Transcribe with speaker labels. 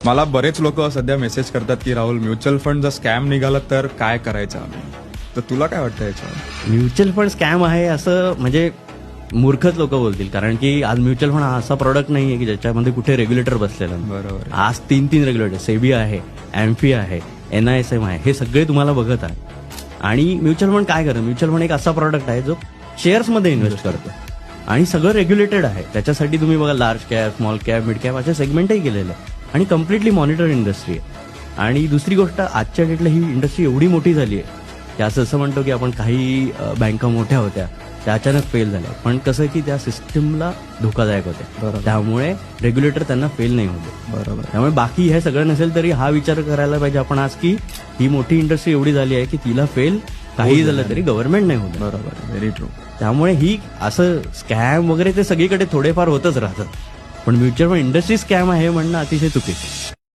Speaker 1: मला बरेच लोक सध्या मेसेज करतात की राहुल म्युच्युअल फंड जर स्कॅम निघाला तर काय करायचं आम्ही, तर तुला काय वाटतं याच्यावर?
Speaker 2: म्युच्युअल फंड स्कॅम आहे असं म्हणजे मूर्खच लोक बोलतील, कारण की आज म्युच्युअल फंड हा असा प्रॉडक्ट नाही आहे की ज्याच्यामध्ये कुठे रेग्युलेटर बसलेला नाही.
Speaker 1: बरोबर.
Speaker 2: आज 3 रेग्युलेटर, सेबी आहे, एम्फी आहे, NISM आहे, हे सगळे तुम्हाला बघत आहे. आणि म्युच्युअल फंड काय करतं, म्युच्युअल फंड एक असा प्रॉडक्ट आहे जो शेअर्समध्ये इन्व्हेस्ट करतो आणि सगळं रेग्युलेटेड आहे. त्याच्यासाठी तुम्ही बघा large cap, small cap, mid cap असे सेगमेंटही केलेले आहे आणि कम्प्लिटली मॉनिटर इंडस्ट्री आहे. आणि दुसरी गोष्ट, आजच्या डेटला ही इंडस्ट्री एवढी मोठी झाली आहे की असं म्हणतो की आपण काही बँका मोठ्या होत्या त्या अचानक फेल झाल्या, पण कसं की त्या सिस्टमला धोकादायक होते, त्यामुळे रेग्युलेटर त्यांना फेल नाही होते.
Speaker 1: बरोबर.
Speaker 2: त्यामुळे बाकी हे सगळं नसेल तरी हा विचार करायला पाहिजे आपण आज की ही मोठी इंडस्ट्री एवढी झाली आहे की तिला फेल काही झालं तरी गव्हर्नमेंट नाही होत.
Speaker 1: बरोबर, व्हेरी ट्रू.
Speaker 2: त्यामुळे ही असं स्कॅम वगैरे ते सगळीकडे थोडेफार होतच राहतात, पण म्युच्युअल फंड इंडस्ट्री स्कॅम आहे म्हणणं अतिशय चुकीचं.